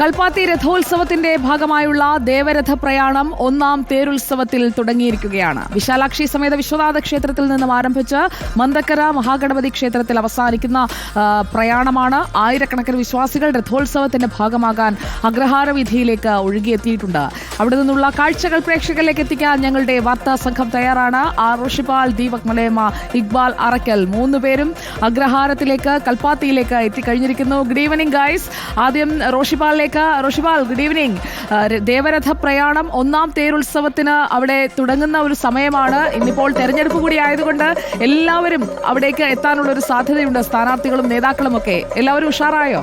കൽപ്പാത്തി രഥോത്സവത്തിന്റെ ഭാഗമായുള്ള ദേവരഥ പ്രയാണം ഒന്നാം തേരുത്സവത്തിൽ തുടങ്ങിയിരിക്കുകയാണ്. വിശാലാക്ഷി സമേത വിശ്വനാഥ ക്ഷേത്രത്തിൽ നിന്നും ആരംഭിച്ച് മന്തക്കര മഹാഗണപതി ക്ഷേത്രത്തിൽ അവസാനിക്കുന്ന പ്രയാണമാണ്. ആയിരക്കണക്കിന് വിശ്വാസികൾ രഥോത്സവത്തിന്റെ ഭാഗമാകാൻ അഗ്രഹാരവീഥിയിലേക്ക് ഒഴുകിയെത്തിയിട്ടുണ്ട്. അവിടെ നിന്നുള്ള കാഴ്ചകൾ പ്രേക്ഷകരിലേക്ക് എത്തിക്കാൻ ഞങ്ങളുടെ വാർത്താ സംഘം തയ്യാറാണ്. റോഷിപാൽ, ദീപക് മലയമ്മ, ഇക്ബാൽ അറക്കൽ 3 പേരും അഗ്രഹാരത്തിലേക്ക് കൽപ്പാത്തിയിലേക്ക് എത്തിക്കഴിഞ്ഞിരിക്കുന്നു. Good evening guys. ആദ്യം റോഷിപാലിലേക്ക്. Roshipal, good evening. ദേവരഥ പ്രയാണം ഒന്നാം തേരുത്സവത്തിന് അവിടെ തുടങ്ങുന്ന ഒരു സമയമാണ്. ഇന്നിപ്പോൾ തെരഞ്ഞെടുപ്പ് കൂടി ആയതുകൊണ്ട് എല്ലാവരും അവിടേക്ക് എത്താനുള്ള ഒരു സാധ്യതയുണ്ട്. സ്ഥാനാർത്ഥികളും നേതാക്കളും ഒക്കെ. എല്ലാവരും ഉഷാറായോ?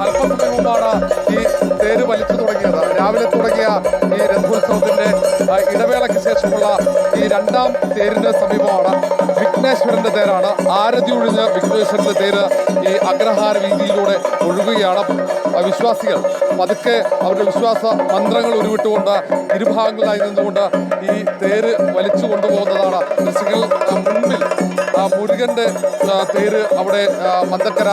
അല്പസമയം മുമ്പാണ് ഈ തേര് വലിച്ചു തുടങ്ങിയത്. രാവിലെ തുടങ്ങിയ ഈ രഥോത്സവത്തിന്റെ ഇടവേളയ്ക്ക് ശേഷമുള്ള ഈ 2ാം തേരിന് സമീപമാണ് വിഘ്നേശ്വരന്റെ തേരാണ്. ആരതി ഒഴിഞ്ഞ് വിഘ്നേശ്വരന്റെ തേര് ഈ അഗ്രഹാര വീതിയിലൂടെ ഒഴുകുകയാണ്. വിശ്വാസികൾ പതുക്കെ അവരുടെ വിശ്വാസ മന്ത്രങ്ങൾ ഉരുവിട്ടുകൊണ്ട് ഇരുഭാഗങ്ങളിലായി നിന്നുകൊണ്ട് ഈ തേര് വലിച്ചു കൊണ്ടുപോകുന്നതാണ് ദൃശ്യങ്ങൾ. മുൻപിൽ മുരുകന്റെ തേര് അവിടെ മന്തക്കര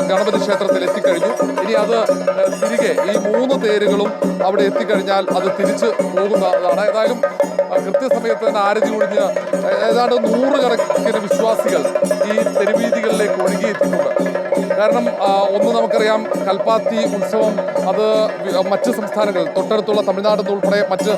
ഗണപതി ക്ഷേത്രത്തിൽ എത്തിക്കഴിഞ്ഞു. ഇനി അത് തിരികെ ഈ 3 തേരുകളും അവിടെ എത്തിക്കഴിഞ്ഞാൽ അത് തിരിച്ച് പോകുന്നതാണ്. ഏതായാലും കൃത്യസമയത്ത് തന്നെ ആരതി ഒഴിഞ്ഞ് ഏതാണ്ട് 100 കണക്കിന് വിശ്വാസികൾ ഈ തെരുവീതികളിലേക്ക് ഒഴുകിയെത്തിയിട്ടുണ്ട്. കാരണം ഒന്ന് നമുക്കറിയാം, കൽപ്പാത്തി ഉത്സവം അത് മറ്റ് സംസ്ഥാനങ്ങൾ, തൊട്ടടുത്തുള്ള തമിഴ്നാട് ഉൾപ്പെടെ മറ്റ്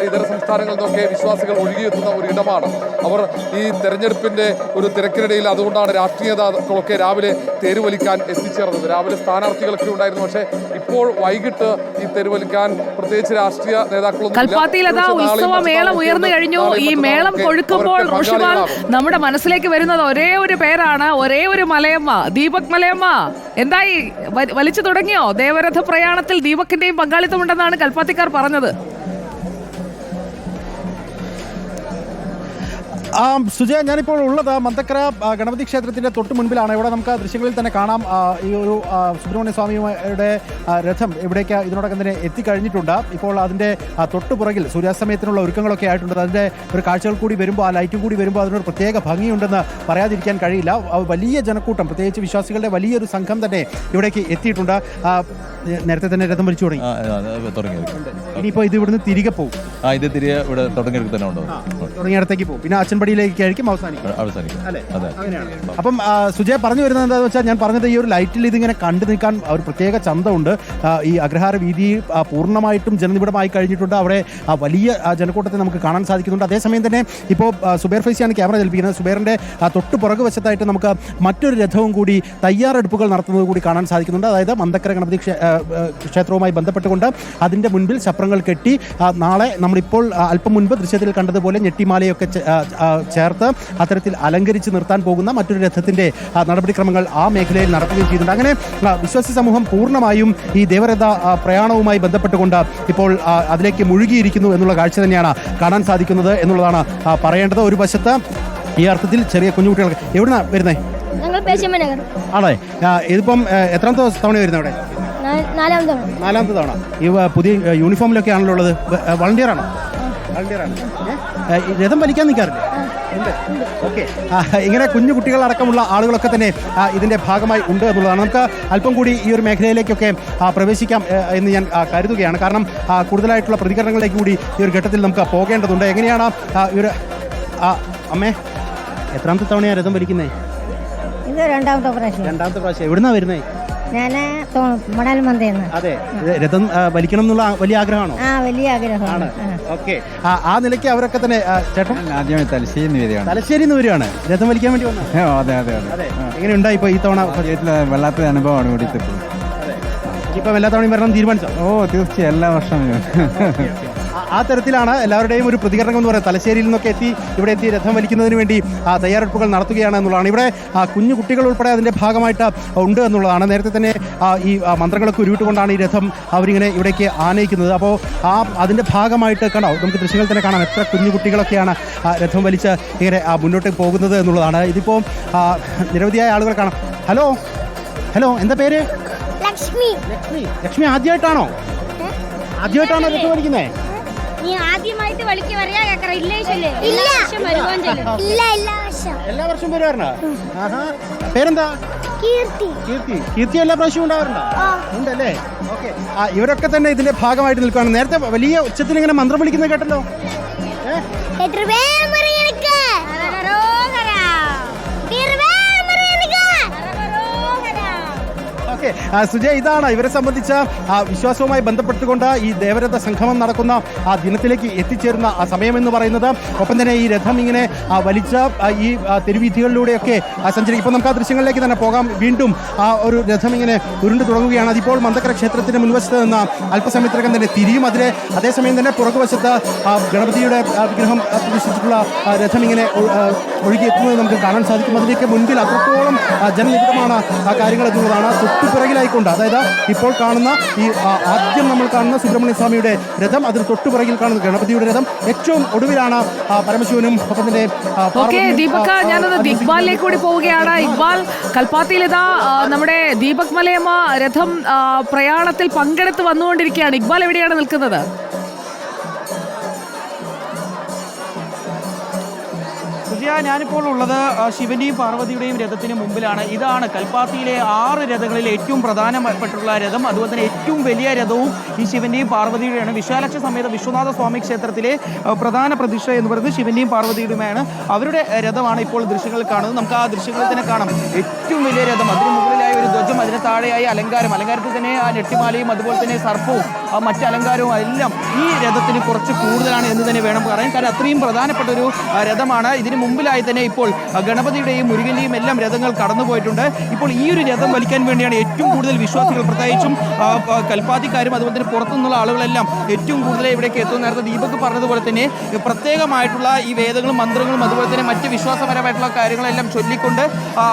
ഇതര സംസ്ഥാനങ്ങളിൽ നിന്നൊക്കെ വിശ്വാസികൾ ഒഴുകിയെത്തുന്ന ഒരു ഇടമാണ്. അവർ ഈ തെരഞ്ഞെടുപ്പിന്റെ ഒരു തിരക്കിനിടയിൽ അതുകൊണ്ടാണ് രാഷ്ട്രീയ നേതാക്കളൊക്കെ രാവിലെ തെരുവലിക്കാൻ എത്തിച്ചേർന്നത്. രാവിലെ സ്ഥാനാർത്ഥികളൊക്കെ ഉണ്ടായിരുന്നു. പക്ഷേ ഇപ്പോൾ വൈകിട്ട് ഈ തെരുവലിക്കാൻ പ്രത്യേകിച്ച് രാഷ്ട്രീയ നേതാക്കളൊന്നും കൽപ്പാത്തിയിൽ അതാ ഉത്സവമേളം ഉയർന്നു കഴിഞ്ഞു. ഈ മേളം കൊഴുക്കുമ്പോൾ റോഷിപാൽ നമ്മുടെ മനസ്സിലേക്ക് വരുന്നത് ഒരേ ഒരു പേരാണ്, ഒരേ ഒരു മലയമ്മ, ദീപക് മലയമ്മ. എന്തായി, വലിച്ചു തുടങ്ങിയോ? ദേവരഥ പ്രയാണത്തിൽ ദീപകിന്റെയും പങ്കാളിത്തമുണ്ടെന്നാണ് കൽപ്പാത്തിക്കാർ പറഞ്ഞത്. സുജയ, ഞാനിപ്പോൾ ഉള്ളത് മന്തക്കര ഗണപതി ക്ഷേത്രത്തിൻ്റെ തൊട്ട് മുൻപിലാണ്. ഇവിടെ നമുക്ക് ദൃശ്യങ്ങളിൽ തന്നെ കാണാം ഈ ഒരു സുബ്രഹ്മണ്യ സ്വാമിയുടെ രഥം ഇവിടേക്ക് ഇതിനോടകം തന്നെ എത്തിക്കഴിഞ്ഞിട്ടുണ്ട്. ഇപ്പോൾ അതിൻ്റെ തൊട്ട് പുറകിൽ സൂര്യാസ്തമയത്തിനുള്ള ഒരുക്കങ്ങളൊക്കെ ആയിട്ടുണ്ട്. അതിൻ്റെ ഒരു കാഴ്ചകൾ കൂടി വരുമ്പോൾ, ആ ലൈറ്റും കൂടി വരുമ്പോൾ അതിനൊരു പ്രത്യേക ഭംഗിയുണ്ടെന്ന് പറയാതിരിക്കാൻ കഴിയില്ല. വലിയ ജനക്കൂട്ടം, പ്രത്യേകിച്ച് വിശ്വാസികളുടെ വലിയൊരു സംഘം തന്നെ ഇവിടേക്ക് എത്തിയിട്ടുണ്ട്. നേരത്തെ തന്നെ രഥം വലിച്ചു തുടങ്ങി. ഇനിയിപ്പോൾ ഇത് ഇവിടുന്ന് തിരികെ പോകും. ഇത് തിരികെ ഇവിടെ തുടങ്ങിയിടത്തേക്ക് പോകും. പിന്നെ അച്ഛൻപടിയിലേക്കായിരിക്കും അവസാനിക്കും അല്ലേ? അങ്ങനെയാണ്. അപ്പം സുജയ പറഞ്ഞു വരുന്നത് എന്താണെന്ന് വെച്ചാൽ, ഞാൻ പറഞ്ഞത് ഈ ഒരു ലൈറ്റിൽ ഇതിങ്ങനെ കണ്ടു നിൽക്കാൻ ഒരു പ്രത്യേക ചന്തമുണ്ട്. ഈ അഗ്രഹാര വീതി പൂർണ്ണമായിട്ടും ജനനിബിഡമായി കഴിഞ്ഞിട്ടുണ്ട്. അവിടെ വലിയ ജനക്കൂട്ടത്തെ നമുക്ക് കാണാൻ സാധിക്കുന്നുണ്ട്. അതേസമയം തന്നെ ഇപ്പോൾ സുബേർ ഫൈസിയാണ് ക്യാമറ ചലിപ്പിക്കുന്നത്. സുബേറിൻ്റെ തൊട്ട് പുറകു വശത്തായിട്ട് നമുക്ക് മറ്റൊരു രഥവും കൂടി തയ്യാറെടുപ്പുകൾ നടത്തുന്നത് കൂടി കാണാൻ സാധിക്കുന്നുണ്ട്. അതായത് മന്തക്കര ഗണപതി ക്ഷേത്രവുമായി ബന്ധപ്പെട്ടുകൊണ്ട് അതിൻ്റെ മുൻപിൽ ചപ്രങ്ങൾ കെട്ടി നാളെ നമ്മളിപ്പോൾ അല്പം മുൻപ് ദൃശ്യത്തിൽ കണ്ടതുപോലെ ഞെട്ടിമാലയൊക്കെ ചേർത്ത് അത്തരത്തിൽ അലങ്കരിച്ച് നിർത്താൻ പോകുന്ന മറ്റൊരു രഥത്തിൻ്റെ നടപടിക്രമങ്ങൾ ആ മേഖലയിൽ നടത്തുകയും ചെയ്യുന്നുണ്ട്. അങ്ങനെ വിശ്വാസി സമൂഹം പൂർണ്ണമായും ഈ ദേവരഥ പ്രയാണവുമായി ബന്ധപ്പെട്ടുകൊണ്ട് ഇപ്പോൾ അതിലേക്ക് മുഴുകിയിരിക്കുന്നു എന്നുള്ള കാഴ്ച തന്നെയാണ് കാണാൻ സാധിക്കുന്നത് എന്നുള്ളതാണ് പറയേണ്ടത്. ഒരു വശത്ത് ഈ അർത്ഥത്തിൽ ചെറിയ കുഞ്ഞുകുട്ടികൾക്ക് എവിടുന്നാണ് വരുന്നത്? ആണേ. ഇതിപ്പം എത്രാമത്തെ തവണ വരുന്നത് അവിടെ? 4ാമത്തെ തവണ. ഈ പുതിയ യൂണിഫോമിലൊക്കെ ആണല്ലോ ഉള്ളത്. വളണ്ടിയറാണോ? വളണ്ടിയറാണ്. രഥം വലിക്കാൻ നിൽക്കാറില്ല? ഓക്കെ. ഇങ്ങനെ കുഞ്ഞു കുട്ടികളടക്കമുള്ള ആളുകളൊക്കെ തന്നെ ഇതിൻ്റെ ഭാഗമായി ഉണ്ട് എന്നുള്ളതാണ്. നമുക്ക് അല്പം കൂടി ഈ ഒരു മേഖലയിലേക്കൊക്കെ പ്രവേശിക്കാം എന്ന് ഞാൻ കരുതുകയാണ്. കാരണം കൂടുതലായിട്ടുള്ള പ്രതികരണങ്ങളിലേക്ക് കൂടി ഈ ഒരു ഘട്ടത്തിൽ നമുക്ക് പോകേണ്ടതുണ്ട്. എങ്ങനെയാണ് ഈ ഒരു അമ്മേ, എത്രാമത്തെ തവണയാണ് രഥം വലിക്കുന്നത്? ഇത് രണ്ടാമത്തെ പ്രാവശ്യം. എവിടുന്നാണ് വരുന്നത്? അതെ, രഥം വലിക്കണം എന്നുള്ള വലിയ ആഗ്രഹമാണോ? വലിയ ആഗ്രഹമാണ്. ഓക്കെ. ആ നിലയ്ക്ക് അവരൊക്കെ തന്നെ. ചേട്ടൻ ആദ്യമായി തലശ്ശേരിയിൽ നിന്ന് വരികയാണ് രഥം വലിക്കാൻ വേണ്ടി വന്നത്? അതെ. എങ്ങനെ ഉണ്ടായി ഇപ്പോൾ ഈ തവണ? വല്ലാത്ത അനുഭവമാണ് കൂടി. ഇപ്പം എല്ലാ തവണയും വരണം തീരുമാനിച്ചോ? തീർച്ചയായും എല്ലാ വർഷവും ആ തരത്തിലാണ് എല്ലാവരുടെയും ഒരു പ്രതികരണം എന്ന് പറയുന്നത്. തലശ്ശേരിയിൽ നിന്നൊക്കെ ഇവിടെ എത്തി രഥം വലിക്കുന്നതിന് വേണ്ടി തയ്യാറെടുപ്പുകൾ നടത്തുകയാണ് എന്നുള്ളതാണ്. ഇവിടെ കുഞ്ഞു കുട്ടികൾ ഉൾപ്പെടെ അതിൻ്റെ ഭാഗമായിട്ട് ഉണ്ട് എന്നുള്ളതാണ്. നേരത്തെ തന്നെ ഈ മന്ത്രങ്ങളൊക്കെ ഉരുവിട്ടുകൊണ്ടാണ് ഈ രഥം അവരിങ്ങനെ ഇവിടേക്ക് ആനയിക്കുന്നത്. അപ്പോൾ അതിൻ്റെ ഭാഗമായിട്ട് കാണാം, നമുക്ക് ദൃശ്യങ്ങൾ തന്നെ കാണാം എത്ര കുഞ്ഞു കുട്ടികളൊക്കെയാണ് രഥം വലിച്ച് ഇങ്ങനെ മുന്നോട്ട് പോകുന്നത് എന്നുള്ളതാണ്. ഇതിപ്പോൾ നിരവധിയായ ആളുകൾ കാണാം. ഹലോ, എന്താ പേര്? ലക്ഷ്മി. ആദ്യമായിട്ടാണോ രഥം വലിക്കുന്നത്? നീ ആദ്യമായിട്ട് വലിക്ക് പറയാ കേക്കറ ഇല്ലേ എല്ലാ വർഷം വരുവാൻ ഇല്ല എല്ലാ വർഷവും വരുവാറുണ്ടോ? പേരെന്താ? കീർത്തി എല്ലാ പ്രാവശ്യവും ഉണ്ടാവാറുണ്ടോ? ഉണ്ടല്ലേ? ഓക്കെ. ഇവരൊക്കെ തന്നെ ഇതിന്റെ ഭാഗമായിട്ട് നിൽക്കുകയാണ്. നേരത്തെ വലിയ ഉച്ചത്തിൽ ഇങ്ങനെ മന്ത്രം വിളിക്കുന്നത് കേട്ടല്ലോ. ഓക്കെ. സുജയ്, ഇതാണ് ഇവരെ സംബന്ധിച്ച വിശ്വാസവുമായി ബന്ധപ്പെട്ടുകൊണ്ട് ഈ ദേവരഥ സംഗമം നടക്കുന്ന ആ ദിനത്തിലേക്ക് എത്തിച്ചേരുന്ന ആ സമയമെന്ന് പറയുന്നത്. ഒപ്പം തന്നെ ഈ രഥം ഇങ്ങനെ വലിച്ച ഈ തെരുവീഥികളിലൂടെയൊക്കെ സഞ്ചരിക്കും. ഇപ്പോൾ നമുക്ക് ആ ദൃശ്യങ്ങളിലേക്ക് തന്നെ പോകാം. വീണ്ടും ആ ഒരു രഥം ഇങ്ങനെ ഉരുണ്ടു തുടങ്ങുകയാണ്. അതിപ്പോൾ മന്ദക്കര ക്ഷേത്രത്തിന്റെ മുൻവശത്ത് നിന്ന് അല്പസമയത്തിനകം തന്നെ തിരിയും. അതേസമയം തന്നെ പുറകുവശത്ത് ഗണപതിയുടെ വിഗ്രഹം പ്രതിഷ്ഠിച്ചിട്ടുള്ള രഥം ഇങ്ങനെ ഒഴുകിയെത്തുന്നത് നമുക്ക് കാണാൻ സാധിക്കും. അതിലേക്ക് മുൻപിൽ അത്രത്തോളം ജനനിബിഡമാണ് ആ കാര്യങ്ങൾ എന്നുള്ളതാണ്. തൊട്ടുപിറകിലായിക്കൊണ്ട്, അതായത് ഇപ്പോൾ കാണുന്ന ഈ ആദ്യം നമ്മൾ കാണുന്ന സുബ്രഹ്മണ്യ സ്വാമിയുടെ രഥം, അതിന് തൊട്ടുപിറകിൽ കാണുന്ന ഗണപതിയുടെ രഥം, ഏറ്റവും ഒടുവിലാണ് പരമശിവനും ഒപ്പം തന്നെ. ഓക്കെ ദീപക്, ഞാനത് ഇക്ബാലിലേക്ക് കൂടി പോവുകയാണ്. ഇക്ബാൽ, കൽപ്പാത്തിയിലിതാ നമ്മുടെ ദീപക് മലയമ്മ രഥം പ്രയാണത്തിൽ പങ്കെടുത്ത് വന്നുകൊണ്ടിരിക്കുകയാണ്. ഇക്ബാൽ എവിടെയാണ് നിൽക്കുന്നത്? ഞാനിപ്പോൾ ഉള്ളത് ശിവന്റെയും പാർവതിയുടെയും രഥത്തിന് മുമ്പിലാണ്. ഇതാണ് കൽപ്പാത്തിയിലെ 6 രഥങ്ങളിൽ ഏറ്റവും പ്രധാനപ്പെട്ടുള്ള രഥം. അതുപോലെ തന്നെ ഏറ്റവും വലിയ രഥവും ഈ ശിവന്റെയും പാർവതിയുടെയാണ്. വിശാലാക്ഷി സമേത വിശ്വനാഥ സ്വാമി ക്ഷേത്രത്തിലെ പ്രധാന പ്രതിഷ്ഠ എന്ന് പറയുന്നത് ശിവന്റെയും പാർവതിയുടെയുമാണ്. അവരുടെ രഥമാണ് ഇപ്പോൾ ദൃശ്യങ്ങളിൽ കാണുന്നത്. നമുക്ക് ആ ദൃശ്യങ്ങളിൽ തന്നെ കാണാം ഏറ്റവും വലിയ രഥം, അതിന് മുകളിലായി ഒരു ധ്വജം, അതിന് താഴെയായി അലങ്കാരത്തിൽ തന്നെ ആ നെട്ടിമാലയും അതുപോലെ തന്നെ സർപ്പവും മറ്റ് അലങ്കാരവും എല്ലാം ഈ രഥത്തിന് കുറച്ച് കൂടുതലാണ് എന്ന് തന്നെ വേണം പറയാൻ. കാരണം അത്രയും പ്രധാനപ്പെട്ട ഒരു രഥമാണ്. ഇതിന് മുമ്പിലായി തന്നെ ഇപ്പോൾ ഗണപതിയുടെയും മുരുകന്റെയും എല്ലാം രഥങ്ങൾ കടന്നുപോയിട്ടുണ്ട്. ഇപ്പോൾ ഈ ഒരു രഥം വലിക്കാൻ വേണ്ടിയാണ് ഏറ്റവും കൂടുതൽ വിശ്വാസികൾ, പ്രത്യേകിച്ചും കൽപ്പാത്തിക്കാരും അതുപോലെ തന്നെ പുറത്തുനിന്നുള്ള ആളുകളെല്ലാം ഏറ്റവും കൂടുതൽ ഇവിടേക്ക് എത്തുന്നു. നേരത്തെ ദീപക് പറഞ്ഞതുപോലെ തന്നെ പ്രത്യേകമായിട്ടുള്ള ഈ വേദങ്ങളും മന്ത്രങ്ങളും അതുപോലെ തന്നെ മറ്റ് വിശ്വാസപരമായിട്ടുള്ള കാര്യങ്ങളെല്ലാം ചൊല്ലിക്കൊണ്ട്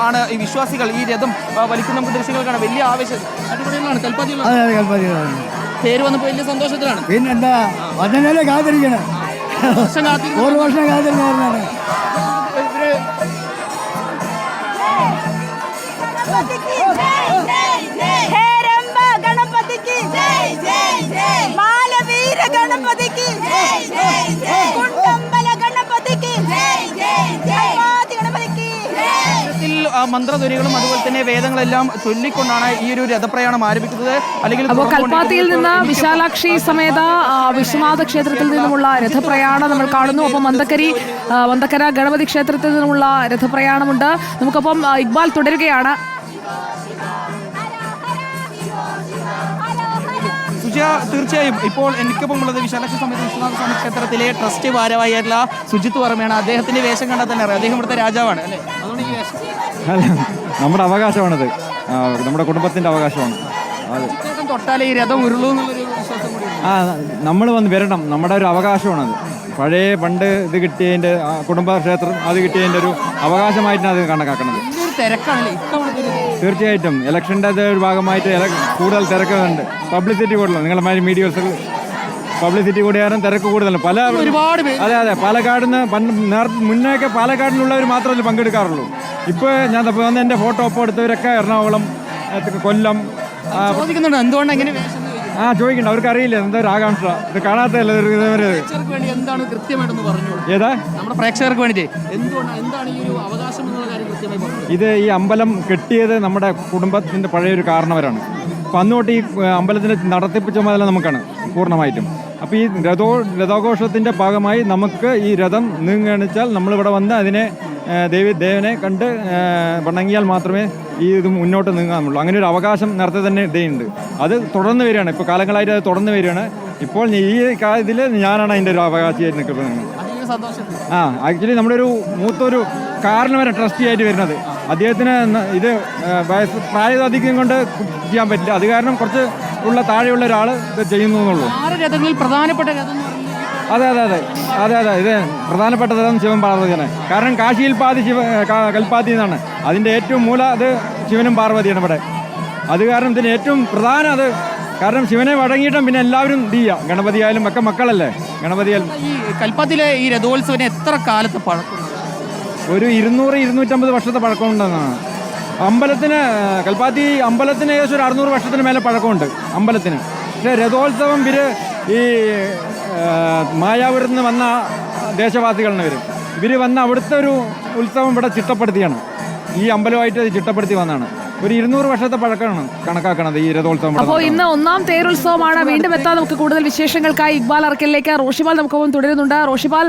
ആണ് ഈ വിശ്വാസികൾ ഈ രഥം വലിക്കുന്ന. നമുക്ക് ദൃശ്യങ്ങൾ കാണാം. വലിയ ആവേശം അടിപൊളികളാണ് കൽപ്പാത്തിയിലാണ്. പേര് വന്നപ്പോൾ വലിയ സന്തോഷത്തിലാണ്. പിന്നെന്താ അതിനല്ലേ കാത്തിരിക്കണം, ഒരു വർഷം കാത്തിരിക്കുന്നതാണ്. മന്ത്രധ്വനികളും അതുപോലെ തന്നെ വേദങ്ങളെല്ലാം ചൊല്ലിക്കൊണ്ടാണ് ഈ ഒരു രഥപ്രയാണം ആരംഭിക്കുന്നത്. അല്ലെങ്കിൽ അപ്പോൾ കൽപ്പാത്തിയിൽ നിന്ന് വിശാലാക്ഷി സമേത വിശ്വനാഥ ക്ഷേത്രത്തിൽ നിന്നുമുള്ള രഥപ്രയാണം നമ്മൾ കാണുന്നു. ഒപ്പം മന്ദക്കര ഗണപതി ക്ഷേത്രത്തിൽ നിന്നുമുള്ള രഥപ്രയാണമുണ്ട്. നമുക്കൊപ്പം ഇക്ബാൽ തുടരുകയാണ്. തീർച്ചയായും ഇപ്പോൾ എനിക്കൊപ്പം ഉള്ളത് വിശാലാക്ഷി സമേത വിശ്വനാഥ സ്വാമി ക്ഷേത്രത്തിലെ ട്രസ്റ്റ് ഭാരവാഹിയായിട്ടുള്ള സുജിത്ത് വർമ്മയാണ്. അദ്ദേഹത്തിന്റെ വേഷം കണ്ടാൽ തന്നെ അറിയാം, അദ്ദേഹം ഇവിടുത്തെ രാജാവാണ് അല്ലേ? അതുകൊണ്ട് ഈ വേഷം നമ്മുടെ അവകാശമാണത്, നമ്മുടെ കുടുംബത്തിന്റെ അവകാശമാണ്. തൊട്ടാലേ ഈ രഥം ഉരുളൂ എന്നുള്ളൊരു വിശ്വാസം കൂടി നമ്മൾ വന്ന് വരണം, നമ്മുടെ ഒരു അവകാശമാണത്. പണ്ട് ഇത് കിട്ടിയതിൻ്റെ കുടുംബക്ഷേത്രം അത് കിട്ടിയതിൻ്റെ ഒരു അവകാശമായിട്ടാണ് അത് കണക്കാക്കുന്നത്. തീർച്ചയായിട്ടും ഇലക്ഷൻ്റെ ഒരു ഭാഗമായിട്ട് കൂടുതൽ തിരക്കുണ്ട്, പബ്ലിസിറ്റി കൂടുതലാണ്. നിങ്ങളുടെ മീഡിയസ് പബ്ലിസിറ്റി കൂടിയാലും തിരക്ക് കൂടുതലാണ്. ഒരുപാട് അതെ പാലക്കാട് നിന്ന് മുന്നേയൊക്കെ പാലക്കാടിലുള്ളവർ മാത്രമല്ല പങ്കെടുക്കാറുള്ളൂ. ഇപ്പോൾ ഞാൻ വന്ന് എൻ്റെ ഫോട്ടോ ഒപ്പം എടുത്തവരൊക്കെ എറണാകുളം, കൊല്ലം എന്തുകൊണ്ട് എങ്ങനെ ചോദിക്കണ്ട, അവർക്ക് അറിയില്ല എന്താ ഒരു ആകാംക്ഷ, ഇത് കാണാത്തല്ലേ. എന്താണ് കൃത്യമായിട്ടൊന്ന് പറഞ്ഞു ഏതാ നമ്മുടെ പ്രേക്ഷകർക്ക് വേണ്ടിയിട്ട് എന്താണ് ഈ ഒരു അവകാശം എന്നുള്ള കാര്യം കൃത്യമായി പറഞ്ഞു. ഇത് ഈ അമ്പലം കെട്ടിയത് നമ്മുടെ കുടുംബത്തിൻ്റെ പഴയൊരു കാരണവരാണ്. അപ്പം അന്നോട്ട് ഈ അമ്പലത്തിൻ്റെ നടത്തിപ്പ് ചുമതല നമുക്കാണ് പൂർണ്ണമായിട്ടും. അപ്പോൾ ഈ രഥോഘോഷത്തിൻ്റെ ഭാഗമായി നമുക്ക് ഈ രഥം നീങ്ങണിച്ചാൽ നമ്മളിവിടെ വന്ന് അതിനെ ദേവനെ കണ്ട് വണങ്ങിയാൽ മാത്രമേ ഈ ഇത് മുന്നോട്ട് നീങ്ങാനുള്ളൂ. അങ്ങനെ ഒരു അവകാശം നേരത്തെ തന്നെ ഇതേയുണ്ട്. അത് തുടർന്ന് വരികയാണ്, ഇപ്പോൾ കാലങ്ങളായിട്ട് അത് തുടർന്ന് വരികയാണ്. ഇപ്പോൾ ഈ ഇതിൽ ഞാനാണ് അതിൻ്റെ ഒരു അവകാശിയായിട്ട് നിൽക്കുന്നത്. ആക്ച്വലി നമ്മുടെ ഒരു മൂത്തൊരു കാരണവരെ ട്രസ്റ്റി ആയിട്ട് വരുന്നത്. അദ്ദേഹത്തിന് ഇത് പ്രായധികം കൊണ്ട് ചെയ്യാൻ പറ്റില്ല, അത് കാരണം കുറച്ച് ഉള്ള താഴെയുള്ള ഒരാൾ ഇത് ചെയ്യുന്നു എന്നുള്ളൂ. പ്രധാനപ്പെട്ട അതെ ഇത് പ്രധാനപ്പെട്ട രഥം ശിവൻ പാർവതിയാണ്. കാരണം കാശിയിൽ പാതി കൽപ്പാത്തി എന്നാണ് അതിൻ്റെ ഏറ്റവും മൂല, അത് ശിവനും പാർവതിയാണ് ഇവിടെ. അത് കാരണം ഇതിന് ഏറ്റവും പ്രധാനം അത്. കാരണം ശിവനെ വഴങ്ങിയിട്ടും പിന്നെ എല്ലാവരും ചെയ്യുക, ഗണപതിയായാലും ഒക്കെ മക്കളല്ലേ. ഗണപതിയായാലും ഈ കൽപ്പാത്തിലെ ഈ രഥോത്സവത്തിന് എത്ര കാലത്തെ പഴക്കം? ഒരു 200-250 വർഷത്തെ പഴക്കമുണ്ടെന്നാണ്. കൽപ്പാത്തി അമ്പലത്തിന് ഏകദേശം ഒരു 600 വർഷത്തിന് മേലെ പഴക്കമുണ്ട് അമ്പലത്തിന്. പക്ഷേ രഥോത്സവം ഈ മായാവൂരിൽ നിന്ന് വന്ന ദേശവാസികളാണ് ഇവർ വന്ന് അവിടുത്തെ ഒരു ഉത്സവം ഇവിടെ ചിട്ടപ്പെടുത്തിയാണ്. ഈ അമ്പലമായിട്ട് അത് ചിട്ടപ്പെടുത്തി വന്നതാണ്. ഒരു 200 വർഷത്തെ പഴക്കമാണ് കണക്കാക്കണത് ഈ രഥോത്സവം. അപ്പോൾ ഇന്ന് ഒന്നാം തേരുത്സവമാണ്. വീണ്ടും എത്താൻ നമുക്ക് കൂടുതൽ വിശേഷങ്ങൾക്കായി ഇക്ബാൽ അറക്കലിലേക്ക്. റോഷിപാൽ നമുക്കൊപ്പം തുടരുന്നുണ്ട്. റോഷിപാൽ,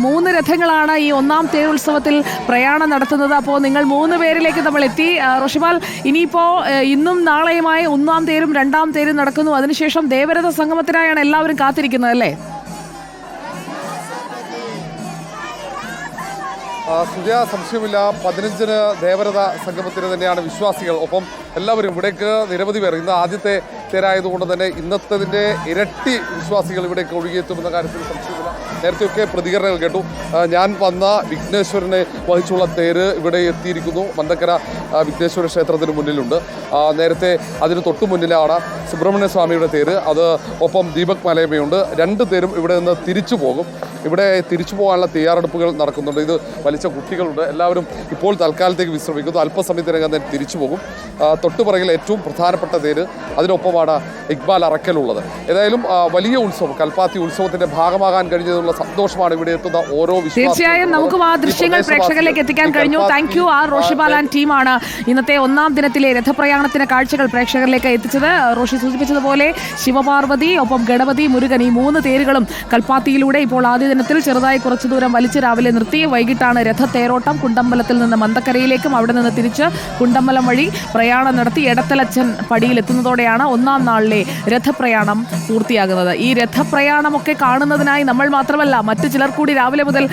3 രഥങ്ങളാണ് ഈ ഒന്നാം തേരുത്സവത്തിൽ പ്രയാണം നടത്തുന്നത്. അപ്പോൾ നിങ്ങൾ 3 പേരിലേക്ക് നമ്മൾ എത്തി. റോഷിപാൽ, ഇനിയിപ്പോൾ ഇന്നും നാളെയുമായി ഒന്നാം തേരും 2ാം തേരും നടക്കുന്നു. അതിനുശേഷം ദേവരഥ സംഗമത്തിനായാണ് എല്ലാവരും കാത്തിരിക്കുന്നത്, അല്ലേ? സുജയ, സംശയമില്ല, 15-ന് ദേവരഥ സംഗമത്തിന് തന്നെയാണ് വിശ്വാസികൾ. ഒപ്പം എല്ലാവരും ഇവിടേക്ക് നിരവധി പേർ, ഇന്ന് ആദ്യത്തെ തേരായതുകൊണ്ട് തന്നെ ഇന്നത്തതിൻ്റെ ഇരട്ടി വിശ്വാസികൾ ഇവിടേക്ക് ഒഴുകിയെത്തുമെന്ന കാര്യത്തിൽ സംശയമില്ല. നേരത്തെയൊക്കെ പ്രതികരണങ്ങൾ കേട്ടു. ഞാൻ വന്ന വിഘ്നേശ്വരനെ വഹിച്ചുള്ള തേര് ഇവിടെ എത്തിയിരിക്കുന്നു. മന്തക്കര വിഘ്നേശ്വര ക്ഷേത്രത്തിന് മുന്നിലുണ്ട്. നേരത്തെ അതിന് തൊട്ടു മുന്നിലാണ് സുബ്രഹ്മണ്യ സ്വാമിയുടെ തേര്. അത് ഒപ്പം ദീപക് മലയമയുണ്ട്. 2 തേരും ഇവിടെ നിന്ന് തിരിച്ചു പോകും. ഇവിടെ തിരിച്ചു പോകാനുള്ള തയ്യാറെടുപ്പുകൾ നടക്കുന്നുണ്ട്. ഇത് വലിച്ച കുട്ടികളുണ്ട്. എല്ലാവരും ഇപ്പോൾ തൽക്കാലത്തേക്ക് വിശ്രമിക്കുന്നു. അല്പസമയത്തിനകം തന്നെ തിരിച്ചു പോകും. തൊട്ടുപുറകിൽ ഏറ്റവും പ്രധാനപ്പെട്ട തേര്, അതിനൊപ്പമാണ് ഇക്ബാൽ അറക്കലുള്ളത്. ഏതായാലും വലിയ ഉത്സവം, കൽപ്പാത്തി ഉത്സവത്തിന്റെ ഭാഗമാകാൻ കഴിഞ്ഞതിനുള്ള സന്തോഷമാണ് ഇവിടെ എത്തുന്ന ഓരോ തീർച്ചയായും നമുക്കും ആ ദൃശ്യങ്ങൾ പ്രേക്ഷകരിലേക്ക് എത്തിക്കാൻ കഴിഞ്ഞു. Thank you. R Roshipal and ടീമാണ് ഇന്നത്തെ ഒന്നാം ദിനത്തിലെ രഥപ്രയാണത്തിന് കാഴ്ചകൾ പ്രേക്ഷകരിലേക്ക് എത്തിച്ചത്. റോഷി സൂചിപ്പിച്ചതുപോലെ ശിവപാർവതി, ഒപ്പം ഗണപതി, മുരുകൻ, ഈ 3 തേരുകളും കൽപ്പാത്തിയിലൂടെ ഇപ്പോൾ ആദ്യ ദിനത്തിൽ ചെറുതായി കുറച്ചു ദൂരം വലിച്ച് രാവിലെ നിർത്തി. വൈകിട്ടാണ് രഥത്തേരോട്ടം കുണ്ടമ്പലത്തിൽ നിന്ന് മന്തക്കരയിലേക്കും അവിടെ നിന്ന് തിരിച്ച് കുണ്ടമ്പലം വഴി പ്രയാണം നടത്തി എടത്തലച്ചൻ പടിയിലെത്തുന്നതോടെയാണ് ഒന്നാം നാളിലെ രഥപ്രയാണം പൂർത്തിയാകുന്നത്. ഈ രഥപ്രയാണമൊക്കെ കാണുന്നതിനായി നമ്മൾ മാത്രമല്ല, മറ്റു ചിലർ കൂടി രാവിലെ മുതൽ